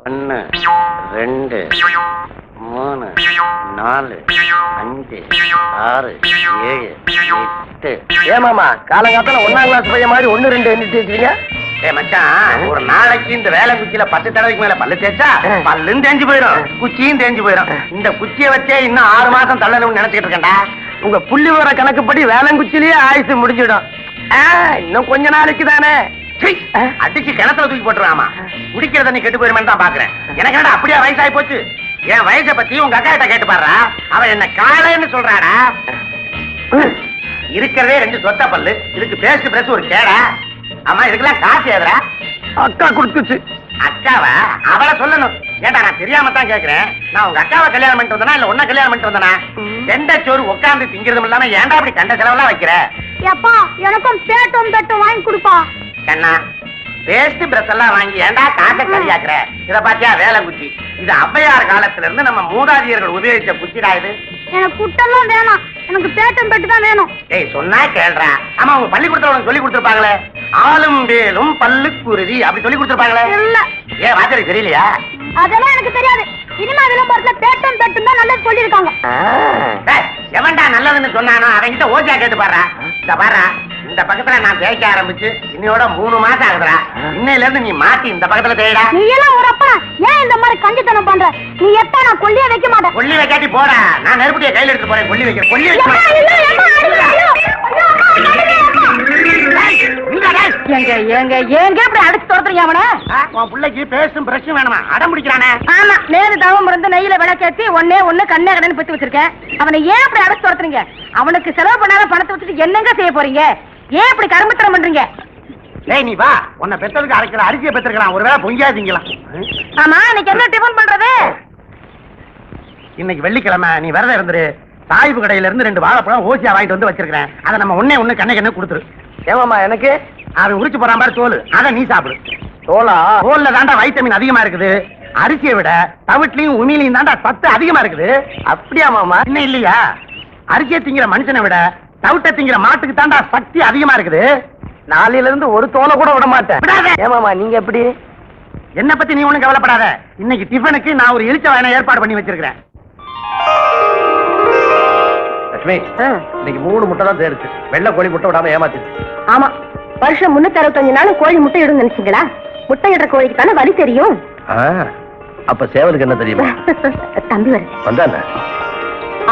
1 2 3 4 5 6 7 8. ஏமாமா காலங்காத்தால 1ஆம் கிளாஸ் பையன் மாதிரி 1 2 எண்ணிட்டு வச்சுக்கீங்க. மச்சான், ஒரு நாளைக்கு இந்த வேலை குச்சியில 10 தடவைக்கு மேல பல்லு தேய்ச்சா பல்லும் தேஞ்சு போயிடும், குச்சியும் தேஞ்சு போயிடும். இந்த குச்சியை வச்சே இன்னும் 6 மாசம் தள்ளணும்னு நினைச்சிட்டு இருக்கேன்டா. உங்க புள்ளி வர கணக்குப்படி வேலங்குச்சிலேயே ஆயுசு முடிஞ்சிடும். இன்னும் கொஞ்ச நாளைக்கு தானே. அடிச்சு கிணத்துல தூக்கி போட்டுருவாமா. குடிக்கிற தண்ணி கெட்டு போயிருமேன்னு தான் பாக்குறேன். எனக்கு என்னடா அப்படியே வயசாகி போச்சு. என் வயசை பத்தி உங்க அக்கா கிட்ட கேட்டு பாடுறா. அவன் என்ன காலைன்னு சொல்றாடா. இருக்கிறதே 2 சொத்த பல்லு, இதுக்கு பேஸ்ட் பிரஸ் ஒரு கேடா. ஆமா, இதுக்கெல்லாம் காசு ஏதுடா? அக்கா கொடுத்துச்சு. அக்காவா? அவளை சொல்லணும். ஏண்டா, நான் தெரியாம தான் கேக்குறேன். நான் உங்க அக்காவை கல்யாணம் பண்ணிட்டு வந்தனா இல்ல உன்ன கல்யாணம் பண்ணிட்டு வந்தனா? சோறு உட்கார்ந்து திங்கிறதும் இல்லாம ஏன்டா அப்படி கண்ட செலவெல்லாம் வைக்கிற? எப்பா எனக்கும் பேட்டும் தட்டும் வாங்கி கொடுப்பா. கண்ணா, பேஸ்ட் பிரஷ் எல்லாம் வாங்கி ஏன்டா காக்க கரியாக்குற? இத பாத்தியா வேலை குச்சி? இது ஔவையார் காலத்துல இருந்து நம்ம மூதாதியர்கள் உபயோகிச்ச குச்சிடா இது. எனக்கு குட்டெல்லாம் வேணாம், எனக்கு பேட்டும் பெட்டு தான் வேணும். ஏய், சொன்னா கேள்றா. ஆமா, உங்க பள்ளிக்கூடத்துல உனக்கு சொல்லி கொடுத்துருப்பாங்களே, ஆளும் வேலும் பல்லுக்குருதி அப்படி சொல்லி கொடுத்துருப்பாங்களே. இல்ல. ஏன் வாத்தியாருக்கு தெரியலையா? அதெல்லாம் எனக்கு தெரியாது. சினிமா விளம்பரத்துல பேட்டும் பெட்டும் தான் நல்லது சொல்லியிருக்காங்க. எவன்டா நல்லதுன்னு சொன்னானோ அவன்கிட்ட ஓஜா கேட்டு பாடுறா. இந்த பாடுறா, இந்த பக்கத்துல நான் தேய்க்க ஆரம்பிச்சு இன்னையோட 3 மாசம் ஆகுதுடா. இன்னையில இருந்து நீ மாத்தி இந்த பக்கத்துல தேய்டா. நீ எல்லாம் ஒரு அப்பா, ஏன் இந்த மாதிரி கஞ்சித்தனம் பண்ற? நீ எப்ப நான் கொல்லியே வைக்க மாட்டேன். கொல்லி வைக்காட்டி போடா. நான் நெருப்புட்டிய கையில எடுத்து போறேன். கொல்லி வைக்க கொல்லி வைக்க. ஏங்க இப்படி அடிச்சு துரத்துறீங்க அவனை? உன் பிள்ளைக்கு பேசும் பிரச்சனை வேணுமா? அடம் பிடிக்கிறானே. ஆமா, நேரு தவம் இருந்து நெய்யில விளக்கேத்தி ஒன்னே கண்ணே கடன்னு பத்தி வச்சிருக்கேன். அவனை ஏன் அப்படி அடிச்சு துரத்துறீங்க? அவனுக்கு செலவு பண்ணாத பணத்தை வச்சுட்டு என்னங்க செய்ய போறீங்க? ஏன் இப்படி கரும்புத்தனம் பண்றீங்க? ஏய், நீ வா. உன்னை பெத்ததுக்கு அரைக்கிற அரிசியை பெற்றிருக்கலாம். ஒருவேளை பொங்கியாதீங்களாம். ஆமா, இன்னைக்கு என்ன டிஃபன் பண்றது? இன்னைக்கு வெள்ளிக்கிழமை, நீ விரதம் இருந்துரு. சாய்வு கடையில இருந்து 2 வாழைப்பழம் ஓசியா வாங்கிட்டு வந்து வச்சிருக்கேன். அதை நம்ம ஒண்ணு கண்ணை கொடுத்துரு. ஏமாமா எனக்கு அது உரிச்சு போறான் பாரு தோல், அதை நீ சாப்பிடு. தோலா? தோல்ல தாண்டா வைட்டமின் அதிகமா இருக்குது. அரிசியை விட தவிட்லையும் உமிலையும் தாண்டா சத்து அதிகமா இருக்குது. அப்படியா மாமா? இன்னும் இல்லையா? அரிசியை திங்கிற மனுஷனை விட தவிட்ட திங்கிற மாட்டுக்கு தாண்டா சக்தி அதிகமா இருக்குது. நாளையில இருந்து ஒரு தோலை கூட விட மாட்டேன். ஏமாமா நீங்க எப்படி? என்ன பத்தி நீ ஒண்ணும் கவலைப்படாத. இன்னைக்கு டிஃபனுக்கு நான் ஒரு எலிச்ச வாயனை ஏற்பாடு பண்ணி வச்சிருக்கிறேன். லட்சுமி, இன்னைக்கு 3 முட்டை தான் தேர்ச்சு. வெள்ளை கோழி முட்டை விடாம ஏமாத்திடுச்சு. ஆமா, வருஷம் 365 நாளும் கோழி முட்டை இடும் நினைச்சீங்களா? முட்டை இடுற கோழிக்கு தானே வலி தெரியும். அப்ப சேவலுக்கு என்ன தெரியுமா? தம்பி வருது. வந்தானே.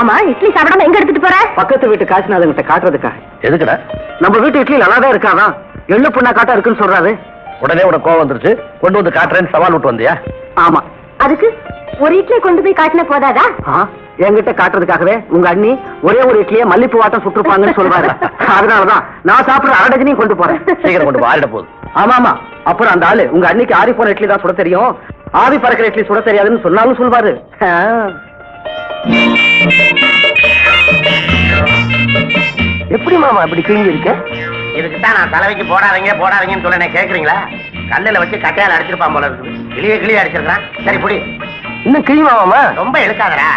ஆமா, இட்லி சாப்பிடாம எங்க எடுத்துட்டு போற? பக்கத்து வீட்டு காசுனாதுங்கிட்ட காட்டுறதுக்கா. எதுக்குடா? நம்ம வீட்டு இட்லி நல்லாதான் இருக்காதான், எள்ளு புண்ணா காட்டா இருக்குன்னு சொல்றாரு. உடனே உனக்கு கோவம் வந்துருச்சு, கொண்டு வந்து காட்டுறேன்னு சவால் விட்டு வந்தியா? ஆமா. அதுக்கு ஒரு இட்லி கொண்டு போய் காட்டின போதாதா? என்கிட்ட காட்டுறதுக்காகவே உங்க அண்ணி ஒரே ஒரு இட்லியை மல்லிப்பூ வாட்டம் சுட்டுருப்பாங்கன்னு சொல்றாரு. அதனாலதான் நான் சாப்பிடுற 1/2 டஜனையும் கொண்டு போறேன். சீக்கிரம் கொண்டு ஆறிட போகுது. ஆமா. அப்புறம் அந்த ஆளு உங்க அன்னிக்கு ஆறி போன இட்லி தான் சுட தெரியும், ஆவி பறக்கிற இட்லி சுட தெரியாதுன்னு சொன்னாலும் சொல்வாரு. எப்படி மாமா இப்படி கிழிஞ்சு இருக்க? இதுக்குதான் நான் தலைவைக்கு போடாதீங்கன்னு சொல்ல கேக்குறீங்களா? கல்லுல வச்சு கட்டையால அடிச்சிருப்பான் போல இருக்குது. கிளிய அடிச்சிருக்கான். சரி புடி. இன்னும் கிழியுமா மாமா? ரொம்ப இழுக்காதடா.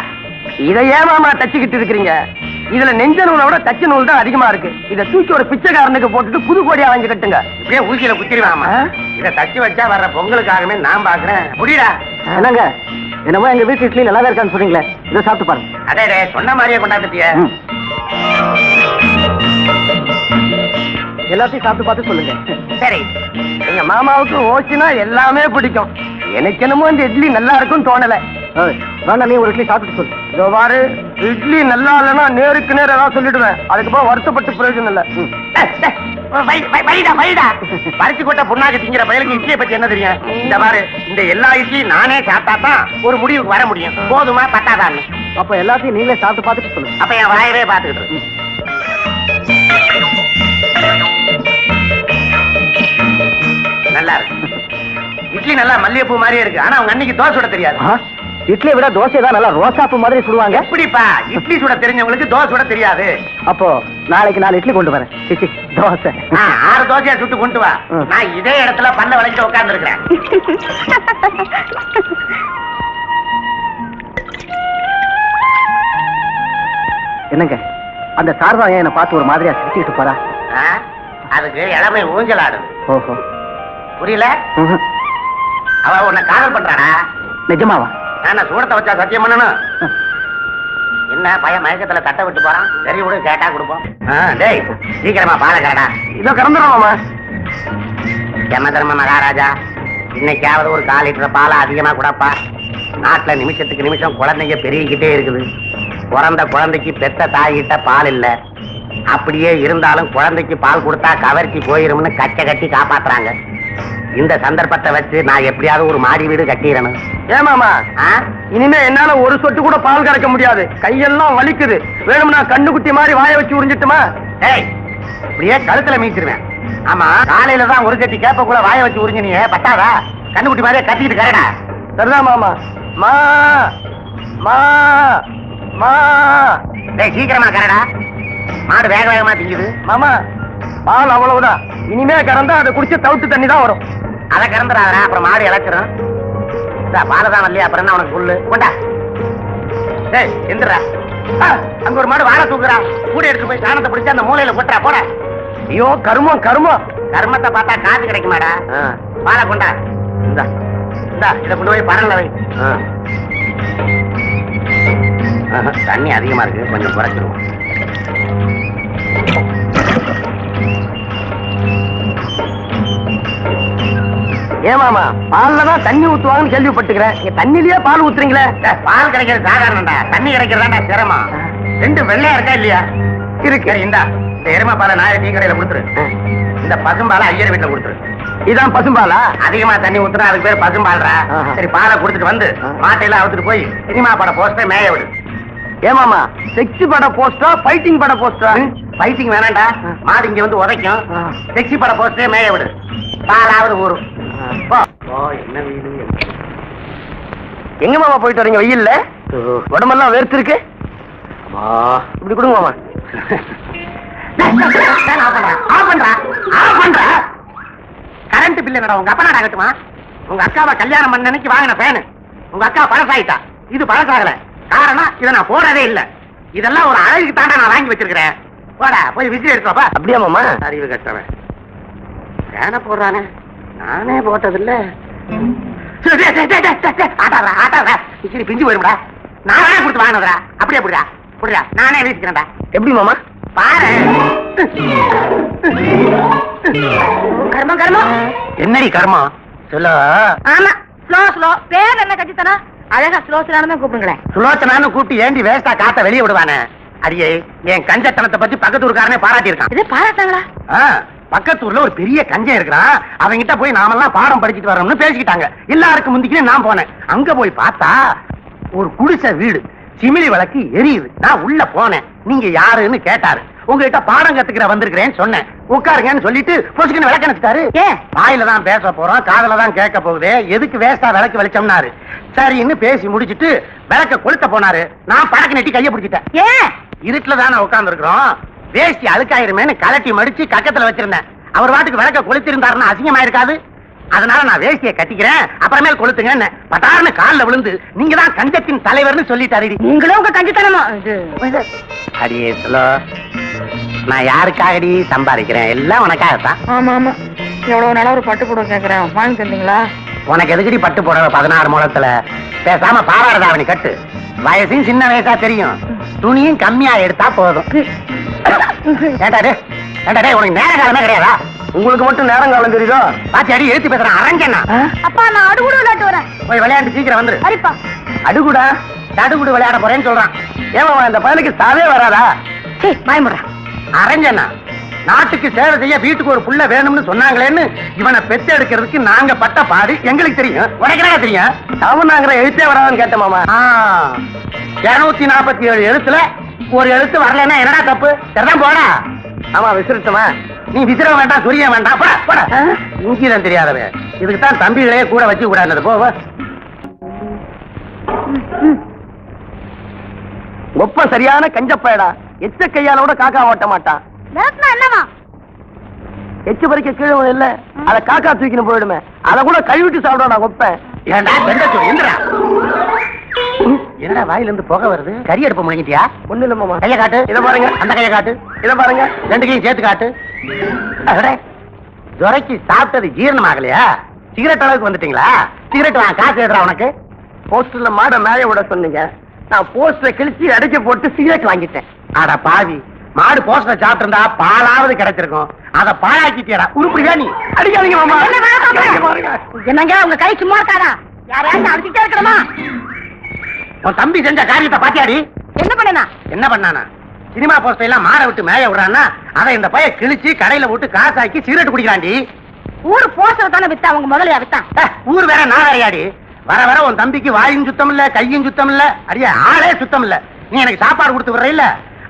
இதை ஏன் மாமா தச்சுக்கிட்டு இருக்கிறீங்க? இதுல நெஞ்ச நூலை விட தச்சு நூல் தான் அதிகமா இருக்கு. இதை தூக்கி ஒரு பிச்சைக்காரனுக்கு போட்டுட்டு புது கோடியா வாங்கி கட்டுங்க. இப்படியே ஊசியில குத்திடுவாமா. இதை தச்சு வச்சா வர்ற பொங்கலுக்காகவே நான் பாக்குறேன். முடிடா. என்னங்க, என்னமோ எங்க வீட்டு இட்லி நல்லா இருக்கான்னு சொல்றீங்களே, இதை சாப்பிட்டு பாருங்க. அதே சொன்ன மாதிரியே கொண்டாந்துட்டிய. எல்லாத்தையும் சாப்பிட்டு பார்த்து சொல்லுங்க. சரி. எங்க மாமாவுக்கு ஓச்சுனா எல்லாமே பிடிக்கும். எனக்கு என்னமோ இந்த இட்லி நல்லா இருக்கும்னு தோணல. வேணா நீ ஒரு இட்லி சாப்பிட்டு சொல்லு. இதோ பாரு, இட்லி நல்லா இல்லைன்னா நேருக்கு நேரம் ஏதாவது சொல்லிடுவேன். அதுக்கப்புறம் வருத்தப்பட்டு பிரயோஜனம் இல்ல. பறிச்சு கொட்ட புண்ணாக்கு திங்கிற பயலுக்கு இட்லியை பத்தி என்ன தெரியும்? இந்த பாரு, இந்த எல்லா இட்லியும் நானே சாப்பிட்டா தான் ஒரு முடிவுக்கு வர முடியும். போதுமா பத்தாதான்? அப்ப எல்லாத்தையும் நீங்களே சாப்பிட்டு பார்த்துட்டு சொல்லுங்க. அப்ப என் வாயவே பார்த்துக்கிட்டு நல்லா இருக்கு. இட்லி நல்லா மல்லிகைப்பூ மாதிரியே இருக்கு. ஆனா அவங்க அன்னைக்கு தோசை சுட தெரியாது. இட்லியை விட தோசை தான் நல்லா ரோசாப்பூ மாதிரி சுடுவாங்க. எப்படிப்பா? இட்லி சுட தெரிஞ்சவங்களுக்கு தோசை சுட தெரியாது. அப்போ நாளைக்கு 4 இட்லி கொண்டு வரேன். தோசை 6 தோசையா சுட்டு கொண்டு வா. நான் இதே இடத்துல பல்ல வளைச்சு உட்கார்ந்து இருக்கிறேன். என்னங்க, அந்த சார்பா என்னை பார்த்து ஒரு மாதிரியா சிரிச்சுக்கிட்டு போறா? அதுக்கு இளமை ஊஞ்சல் ஆடுது. ஓஹோ, புரியல? அவ உன்னை காதல் பண்றாடா. நிஜமாவா? நான் சூடத்தை வச்சா சத்தியம் பண்ணணும். என்ன பையன் மயக்கத்துல தட்டை விட்டு போறான். சரி விடு, கேட்டா கொடுப்போம். டேய் சீக்கிரமா பாலை கரடா. இதோ கறந்துடும் மாமா. யம தர்ம மகாராஜா, இன்னைக்காவது ஒரு 1/4 லிட்டர் பாலை அதிகமா கூடப்பா. நாட்டுல நிமிஷத்துக்கு நிமிஷம் குழந்தைங்க பெருகிக்கிட்டே இருக்குது. பிறந்த குழந்தைக்கு பெத்த தாய்கிட்ட பால் இல்ல. அப்படியே இருந்தாலும் குழந்தைக்கு பால் கொடுத்தா கவர்ச்சி போயிரும்னு கச்சை கட்டி காப்பாத்துறாங்க. இந்த சந்தர்ப்பத்தை வச்சு நான் எப்படியாவது ஒரு மாடி வீடு கட்டிடணும். ஏமாமா, இனிமே என்னால ஒரு சொட்டு கூட பால் கறக்க முடியாது. கையெல்லாம் வலிக்குது. வேணும்னா கண்ணுக்குட்டி மாதிரி வாய வச்சு உறிஞ்சிட்டுமா? ஏய், இப்படியே கழுத்துல மீச்சிருவேன். ஆமா, காலையில தான் ஒரு கட்டி கேப்ப கூட வாய வச்சு உறிஞ்சினியே, பத்தாதா? கண்ணுக்குட்டி மாதிரியே கத்திக்கிட்டு கரடா. சரிதான் மாமா. மா மா மா. டேய் சீக்கிரமா கரடா. மாடு வேக வேகமா திங்குது. மாமா, பால் அவ்வளவுதான். இனிமே கறந்தா அதை குடிச்சு தவிட்டு தண்ணி தான் வரும். அதை கறந்துடாதா, அப்புறம் மாடு இழச்சிரும். பாலை தான் வரலையா, அப்புறம் என்ன உனக்கு புல்லு கொண்டா. டேய் எந்திரா. அங்க ஒரு மாடு வாழை தூக்குறா. கூட எடுத்து போய் சாணத்தை பிடிச்சு அந்த மூலையில கொட்டுறா. போட. ஐயோ கருமம் கருமம். கர்மத்தை பார்த்தா காசு கிடைக்குமாடா. பாலை கொண்டா. இந்தா இந்தா, இதை கொண்டு போய் பரல்ல வை. தண்ணி அதிகமா இருக்கு, கொஞ்சம் குறைச்சிருவோம். ஏமாமா, பால்ல தான் தண்ணி ஊத்துவாங்கன்னு கேள்விப்பட்டுக்கிறேன். நீங்க தண்ணிலேயே பால் ஊத்துறீங்களே. பால் கிடைக்கிறது சாதாரணம்டா, தண்ணி கிடைக்கிறதாண்டா சிரமம். 2 வெள்ளையா இருக்கா இல்லையா? இருக்கு. இந்தா, இந்த எருமை பாலை நாயை டீ கடையில கொடுத்துரு. இந்த பசும்பாலை ஐயர் வீட்டுல கொடுத்துரு. இதான் பசும்பாலா? அதிகமா தண்ணி ஊத்துனா அதுக்கு பேர் பசும்பால்ரா. சரி, பாலை கொடுத்துட்டு வந்து மாட்டையில அவுத்துட்டு போய் சினிமா பட போஸ்டர் மேய விடு. ஏமாமா, செக்ஸி பட போஸ்டா ஃபைட்டிங் பட போஸ்டா? ஃபைட்டிங் வேணாண்டா, மாடு இங்க வந்து உதைக்கும். செக்ஸி பட போஸ்டரே மேய விடு. பாலாவது ஊரும். என்ன வீடு? எங்க மாமா போயிட்டு வரீங்க வெயில்ல? உடம்பெல்லாம் வேர்த்து இருக்கு. இப்படி கொடுங்க மாமா. கரண்ட் பில் என்னடா உங்க அப்பா கட்டுமா? உங்க அக்காவை கல்யாணம் பண்ண அன்னைக்கு வாங்கின பேனு உங்க அக்கா பழசாயிட்டா. இது பழசாகல. காரணம் இதை நான் போறதே இல்ல. இதெல்லாம் ஒரு அழகுக்கு தாண்டா நான் வாங்கி வச்சிருக்கிறேன். போடா போய் விஜய் எடுத்துவாப்பா. அப்படியா மாமா? அறிவு கட்டவன் பேனை போடுறானே, நானே போட்டதில்ல. ஆட்டாடா ஆட்டாடா, சரி பிஞ்சு போயிருடா. நானே கொடுத்து வாங்கினதா. அப்படியே புடுடா புடுடா, நானே வீசிக்கிறேன்டா. எப்படி மாமா? பாரு. கர்மம் கர்மம். என்னடி கர்மம் சொல்ல? ஆமா, ஸ்லோ ஸ்லோ. பேர் என்ன கட்சித்தனா? அழகா ஸ்லோ ஸ்லோன்னு கூப்பிடுங்களேன். சுலோச்சனான்னு கூப்பிட்டு ஏண்டி வேஸ்டா காத்த வெளியே விடுவானே? அடியே, என் கஞ்சத்தனத்தை பத்தி பக்கத்தூர்காரனே பாராட்டி இருக்கான். இது பாராட்டாங்களா? பக்கத்தூர்ல ஒரு பெரிய கஞ்சன் இருக்கிறான். அவங்கிட்ட போய் நாமெல்லாம் பாடம் படிச்சுட்டு வரோம்னு பேசிக்கிட்டாங்க. எல்லாருக்கும் முந்திக்கே நான் போனேன். அங்க போய் பார்த்தா ஒரு குடிசை வீடு, சிமிலி விளக்கு எரியுது. நான் உள்ள போனேன். நீங்க யாருன்னு கேட்டாரு. உங்ககிட்ட பாடம் கத்துக்கிற வந்திருக்கிறேன்னு சொன்னேன். உட்காருங்கன்னு சொல்லிட்டு பொசுக்குன்னு விளக்க நினைச்சிட்டாரு. வாயில தான் பேச போறோம், காதுல தான் கேட்க போகுது, எதுக்கு வேஸ்டா விளக்கு வெளிச்சம்னாரு. சரின்னு பேசி முடிச்சிட்டு விளக்க கொளுத்த போனாரு. நான் படக்கு நெட்டி கைய பிடிச்சிட்டேன். ஏன்? இருட்டுல தானே உட்கார்ந்து இருக்கிறோம், வேஷ்டி அழுக்காயிருமேன்னு கலட்டி மடிச்சு கக்கத்துல வச்சிருந்தேன். அவர் வாட்டுக்கு விளக்க கொளுத்திருந்தாருன்னா அசிங்கமா இருக்காது. அதனால நான் வேஷ்டியை கட்டிக்கிறேன், அப்புறமேல் கொளுத்துங்க. பட்டாருன்னு காலில் விழுந்து நீங்க தான் கஞ்சத்தின் தலைவர்னு சொல்லிட்டாரு. நீங்களும் உங்க கஞ்சித்தனமா? அடியே சொல்லோ, நான் யாருக்காகடி சம்பாதிக்கிறேன்? எல்லாம் உனக்காகத்தான். ஆமா ஆமா. எவ்வளவு நாளா ஒரு பட்டு புடவை கேக்குறேன், வாங்கி தந்தீங்களா? உனக்கு எதுக்கடி பட்டு புடவை 16 முழத்துல? பேசாம பாவாடை தாவணி கட்டு. வயசும் சின்ன வயசா தெரியும், துணியும் கம்மியா எடுத்தா போதும். ஏண்டாடே ஏண்டாடே, உனக்கு நேர காலமே கிடையாதா? உங்களுக்கு மட்டும் நேரம் காலம் தெரியுதோ? பாத்தி அடி எழுத்து பேசுறேன். அரஞ்சனா அப்பா, நான் அடுகுடு விளையாட்டு வரேன். போய் விளையாண்டு சீக்கிரம் வந்துரு. சரிப்பா. அடுகுடா? தடுகுடு விளையாட போறேன்னு சொல்றான். ஏமாமா, இந்த பயலுக்கு சாவே வராதா? பயமுடுறா. அரஞ்சனா, நாட்டுக்கு சேவை செய்ய வீட்டுக்கு ஒரு புள்ள வேணும்னு சொன்னாங்களேன்னு இவனை பெத்து எடுக்கிறதுக்கு நாங்க பட்ட பாடு எங்களுக்கு தெரியும். உனக்கு என்ன தெரியும்? அவனாங்கிற எழுத்தே வராதுன்னு கேட்டேன் மாமா. 247 எழுத்துல ஒரு எழுத்து வரலன்னா என்னடா தப்பு? சரிதான், போடா. ஆமா, விசிறுத்தமா? நீ விசிற வேண்டாம், துரிய வேண்டாம், போடா போடா. இங்கிதான் தெரியாதவ. இதுக்கு தான் தம்பிகளே கூட வச்சு கூடாது. போவ ஒப்ப சரியான கஞ்சப்பயடா. எச்ச கையாலோட காக்கா ஓட்ட மாட்டான். என்னவா? எச்ச பறிக்க கீழே இல்ல, அத காக்கா தூக்கின்னு போயிடுமே. அத கூட கழுவிட்டு சாப்பிட நான் ஒப்பேன். ஏண்டா பெண்டச்சோ, எந்திரா. என்னடா வாயில இருந்து புகை வருது? கறி அடுப்பு முழுங்கிட்டியா? ஒண்ணு இல்ல மாமா. கைய காட்டு. இத பாருங்க. அந்த கைய காட்டு. இத பாருங்க. 2 கையும் சேர்த்து காட்டு. துரைக்கு சாப்பிட்டது ஜீரணம் ஆகலையா? சிகரெட் அளவுக்கு வந்துட்டீங்களா? சிகரெட் வாங்க, காசு ஏதுடா உனக்கு? போஸ்டர்ல மாட மேய விட சொன்னீங்க, நான் போஸ்டரை கிழிச்சு அடிக்க போட்டு சிகரெட் வாங்கிட்டேன். அட பாவி, மாடு போஸ்டர் சாப்பிட்டு இருந்தா பாலாவது கிடைச்சிருக்கும், அத பாழாக்கிட்டியடா. உருப்படியா நீ? அடிக்காதீங்க மாமா. என்னங்க உங்க கை சும்மா இருக்காதா? யாரையாச்சும் அடிச்சுட்டே இருக்கணுமா? உன் தம்பி செஞ்ச காரியத்தை பாத்தியாடி? என்ன பண்ணனா? என்ன பண்ணானா? சினிமா போஸ்டர் எல்லாம் மாற விட்டு மேய விடுறான்னா அதை இந்த பைய கிழிச்சு கடையில விட்டு காசாக்கி சிகரெட் குடிக்கிறாண்டி. ஊர் போஸ்டர் தானே வித்தா, உங்க முதலையா வித்தா? ஊர் வேற நான் வேறையாடி. வர வர உன் தம்பிக்கு வாயும் சுத்தம் இல்ல, கையும் சுத்தம் இல்ல, அடியே ஆளே சுத்தம் இல்ல. நீ எனக்கு சாப்பாடு கொடுத்து விடுற இல்ல,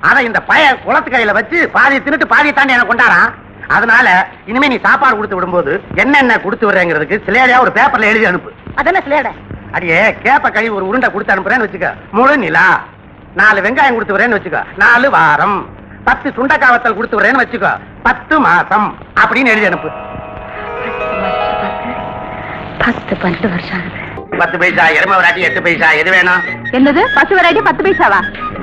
அதை இந்த பைய குளத்து கையில வச்சு பாதியை தின்னுட்டு பாதியை தாண்டி எனக்கு கொண்டாடான். அதனால இனிமே நீ சாப்பாடு கொடுத்து விடும்போது என்னென்ன கொடுத்து விடுறேங்கிறதுக்கு சிலையா ஒரு பேப்பர்ல எழுதி அனுப்பு. அதென்ன சிலையட? அடியே கேப்ப கழுவி ஒரு உருண்டை கொடுத்து அனுப்புறேன்னு வச்சுக்க, முழு நிலா. 4 வெங்காயம் கொடுத்து வரேன்னு வச்சுக்கோ, 4 வாரம். 10 சுண்டக்காவத்தல் கொடுத்து வரேன்னு வச்சுக்கோ, 10 மாசம் அப்படின்னு எழுதி அனுப்பு. 10-12 வருஷம். 10 பைசா எருமை வராட்டி 8 பைசா, எது வேணும்? என்னது பசு வெரைட்டி 10 பைசாவா?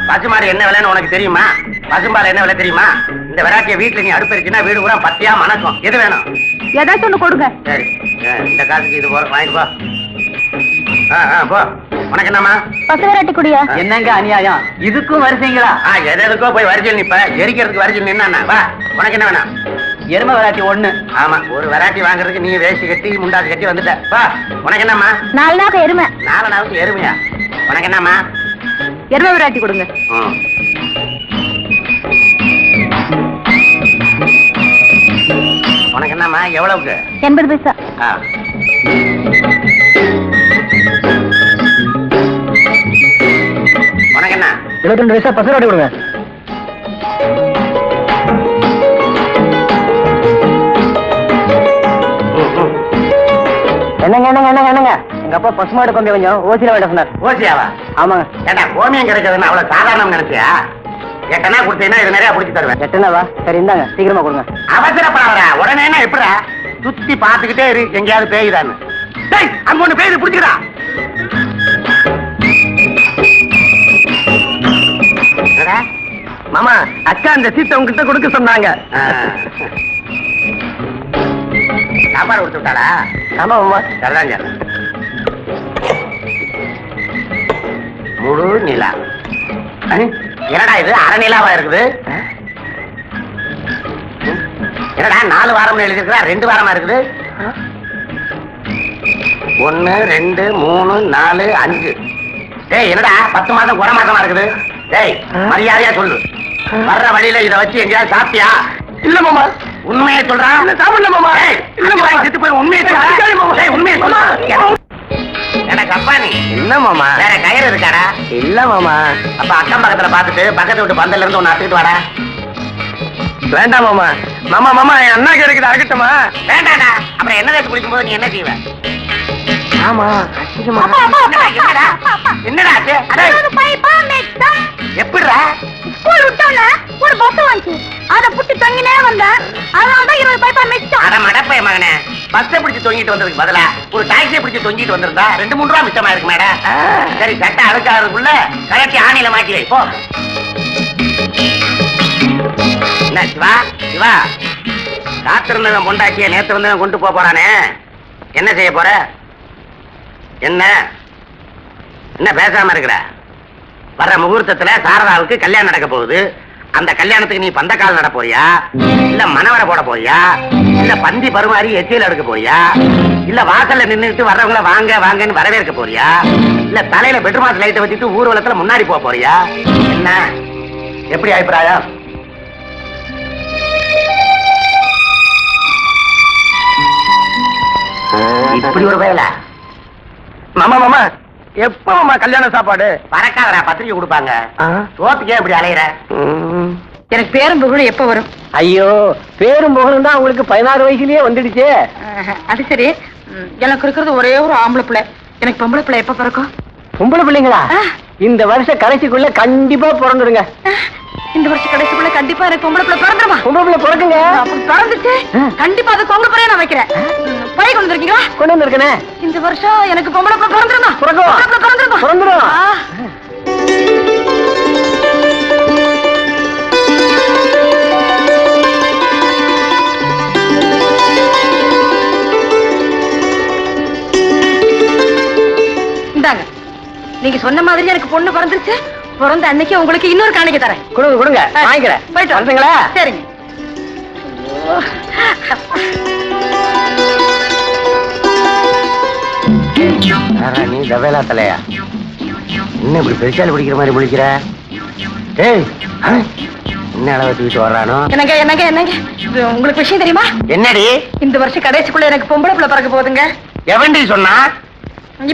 பசுமாடு என்ன விலைன்னு உனக்கு தெரியுமா? பசும்பால் என்ன விலை தெரியுமா? இந்த வெராட்டிய வீட்டுல நீ அடுப்பிருச்சுன்னா வீடு பூரா பத்தியா மணக்கும். எது வேணும்? ஏதாச்சும் ஒண்ணு கொடுங்க. சரி, இந்த காசுக்கு இது போற வாங்கிட்டு போ. போ. உனக்கு என்னம்மா? பசு வெரைட்டி குடியா? என்னங்க அநியாயம், இதுக்கும் வரிசைங்களா? எதுக்கோ போய் வரிசையில் நிப்ப, எரிக்கிறதுக்கு வரிசையில் நின்னா வா. உனக்கு என்ன வேணும்? எருமை வெராட்டி 1. ஆமா, ஒரு வெராட்டி வாங்குறதுக்கு நீ வேஷ்டி கட்டி முண்டாசு கட்டி வந்துட்ட. வா. உனக்கு என்னம்மா? 4 நாக்கு எருமை. 4 நாளுக்கு எருமையா? உனக்கு என்னம்மா? எருமை வெரைட்டி கொடுங்க. உனக்கு என்னம்மா? எவ்வளவுக்கு? 80 பைசா. உனக்கு என்ன? 22 பைசா பசு வெராட்டி கொடுங்க. என்னங்க என்னங்க என்னங்க என்னங்க, எங்க அப்பா பசுமாடு கொஞ்சம் ஓசியில வேட சொன்னார். ஓசியாவா? ஆமாங்க. ஏண்டா கோமியம் கிடைக்கிறதுன்னு அவ்வளவு சாதாரணம் நினைச்சியா? எட்டனா கொடுத்தீங்கன்னா இது நிறைய பிடிச்சி தருவேன். எட்டனாவா? சரி இந்தாங்க, சீக்கிரமா கொடுங்க. அவசரப்படாதடா, உடனே எப்படா சுத்தி பாத்துக்கிட்டே இரு, எங்கேயாவது பேயுதான்னு. டேய், அங்க ஒண்ணு பேயுது, பிடிச்சிடா. மாமா, அக்கா இந்த சீட்டை உங்ககிட்ட கொடுக்க சொன்னாங்க. சாப்பாடு கொடுத்து விட்டாளா? ஆமா மாமா. சரிதாங்க. முழு நிலா. என்னடா இது அரை நிலாவா இருக்குது? என்னடா 4 வாரம் எழுதிருக்கா, 2 வாரமா இருக்குது? 1 2 3 4 5. டேய், என்னடா 10 மாசம் குறை மாசமா இருக்குது? டேய், மரியாதையா சொல்லு. வர்ற வழியில இத வச்சு எங்கேயாவது சாப்பிட்டியா? இல்ல மாமா. உண்மையை சொல்றான். சாப்பிடல மாமா. இல்ல மாமா, செத்து போய் உண்மையை சொல்றா. உண்மையை சொல்ல. எனக்கு அப்பா நீ என்ன மாமா? வேற கயிறு இருக்காடா? இல்ல மாமா. அப்ப அக்கம் பக்கத்துல பாத்துட்டு பக்கத்து வீட்டு பந்தல்ல இருந்து ஒன்னு அத்துக்கிட்டு வாடா. வேண்டாம் மாமா. மாமா மாமா, என் அண்ணா கிடைக்குது, அகட்டுமா? வேண்டாடா. அப்புறம் என்ன தேய்ச்சி குளிக்கும் போது நீ என்ன செய்வ? ஆமா, என்னடா எப்படிடா? ஸ்கூல் விட்டோம்ல ஒரு பஸ் வந்துச்சு, அத புட்டி தொங்கினே வந்தேன். அதனாலதான் 20 பைசா மிச்சம். அட மடப்பைய மகனே, பஸ்ஸை பிடிச்சு தொங்கிட்டு வந்ததுக்கு பதிலா ஒரு டாக்ஸியை பிடிச்சு தொங்கிட்டு வந்திருந்தா 2-3 ரூபா மிச்சமா இருக்கு மேடம். சரி, சட்டை அழுக்காதுக்குள்ள கலட்டி ஆணியில மாட்டி வை போ. என்ன சிவா? சிவா, காத்திருந்தவன் பொண்டாட்டிய நேத்து வந்தவன் கொண்டு போறானே, என்ன செய்ய போற? என்ன என்ன பேசாம இருக்கிற? வர்ற முகூர்த்தத்துல சாரதாவுக்கு கல்யாணம் நடக்க போகுது. அந்த கல்யாணத்துக்கு நீ பந்தக்கால் நட போறியா, இல்ல மணவரை போட போறியா, இல்ல பந்தி பருமாறி எச்சியில் எடுக்க போறியா, இல்ல வாசல்ல நின்னுட்டு வர்றவங்கள வாங்க வாங்கன்னு வரவேற்க போறியா, இல்ல தலையில பெட்ரூமாஸ் லைட்டை வச்சுட்டு ஊர்வலத்துல முன்னாடி போக போறியா? என்ன எப்படி அபிப்பிராயம்? இப்படி ஒரு வேலை. மாமா மாமா, எப்ப மாமா கல்யாண சாப்பாடு? பறக்காதரா, பத்திரிக்கை கொடுப்பாங்க. சோத்துக்கே இப்படி அலையிற? எனக்கு பேரும் புகழும் எப்ப வரும்? ஐயோ, பேரும் புகழும் தான் உங்களுக்கு 16 வயசுலயே வந்துடுச்சு. அது சரி, எனக்கு இருக்கிறது ஒரே ஒரு ஆம்பளை பிள்ளை. எனக்கு பொம்பளை பிள்ளை எப்ப பிறக்கும்? பொம்பளை பிள்ளைங்களா? இந்த வருஷம் கடைசிக்குள்ள கண்டிப்பா பிறந்துடுங்க. இந்த வருஷம் கடைசிக்குள்ள கண்டிப்பா எனக்கு பொம்பளை பிள்ளை பிறந்துருமா? பொம்பளை பிள்ளை பிறக்குங்க. பிறந்துச்சு, கண்டிப்பா அது பொங்கல் பிள்ளைய நான் வைக்கிறேன். பை கொண்டு வந்திருக்கீங்களா? கொண்டு வந்திருக்கேனே. இந்த வருஷம் எனக்கு பொம்பளை பிள்ளை பிறந்துருமா? பிறக்கும், பிறந்துடும். இந்தாங்க. நீங்க சொன்ன மாதிரி எனக்கு பொண்ணு பிறந்துருச்சு. பிறந்த அன்னைக்கு உங்களுக்கு இன்னொரு காணிக்கை தரேன். கொடுங்க கொடுங்க, வாங்கிக்கிறேன். போயிட்டு வந்துங்களா? சரிங்க. நீ தவேலா தலையா என்ன இப்படி பெருசாலி பிடிக்கிற மாதிரி பிடிக்கிற? ஏய், என்ன அளவு தூக்கிட்டு வர்றானோ? என்னங்க என்னங்க என்னங்க, இது உங்களுக்கு விஷயம் தெரியுமா? என்னடி? இந்த வருஷம் கடைசிக்குள்ள எனக்கு பொம்பளை பிள்ளை பிறக்க போகுதுங்க. எவன்டி சொன்னா?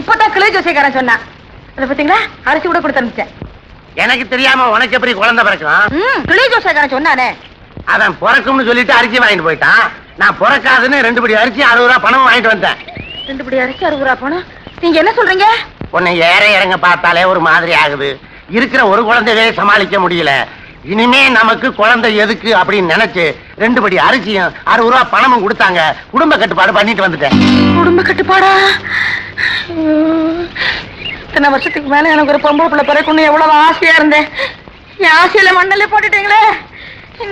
இப்பதான் கிளை ஜோசியக்காரன் சொன்னான். அதை பாத்தீங்களா, அரிசி கூட கொடுத்து அனுப்பிச்சேன். எனக்கு தெரியாம உனக்கு எப்படி குழந்தை பிறக்கும்? கிளை ஜோசியக்காரன் சொன்னானே. அவன் பிறக்கும்னு சொல்லிட்டு அரிசி வாங்கிட்டு போயிட்டான். நான் பிறக்காதுன்னு 2 படி அரிசி 60 ரூபா பணம் வாங்கிட்டு வந்தேன். 2 படி அரிசி 60 ரூபா போனா நீங்க என்ன சொல்றீங்க? உன்னை ஏற இறங்க பார்த்தாலே ஒரு மாதிரி ஆகுது. இருக்கிற ஒரு குழந்தையே சமாளிக்க முடியல. இனிமே நமக்கு குழந்தை எதுக்கு அப்படின்னு நினைச்சு 2 படி அரிசியும் 60 ரூபா பணமும் கொடுத்தாங்க. குடும்ப கட்டுப்பாடு பண்ணிட்டு வந்துட்டேன். குடும்ப கட்டுப்பாடா? இத்தனை வருஷத்துக்கு மேல எனக்கு ஒரு பொம்பளை பிள்ளை பிறக்கணும்னு எவ்வளவு ஆசையா இருந்தேன். என் ஆசையில மண்ணல்ல போட்டுட்டீங்களே.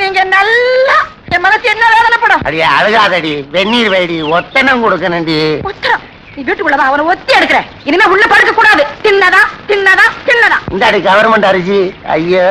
நீங்க நல்லா என் மனசு என்ன வேதனைப்படும். அடியே அழுகாதடி, வெந்நீர் வைடி, ஒத்தனம் கொடுக்கணும்டி. ஒத்தரம் நீ வீட்டுக்குள்ளதான் அவனை ஒத்தி எடுக்கிறேன். இனிமே உள்ள படுக்க கூடாது. தின்னதா தின்னதா தின்னதா. இந்த கவர்மெண்ட் அரிசி. ஐயோ.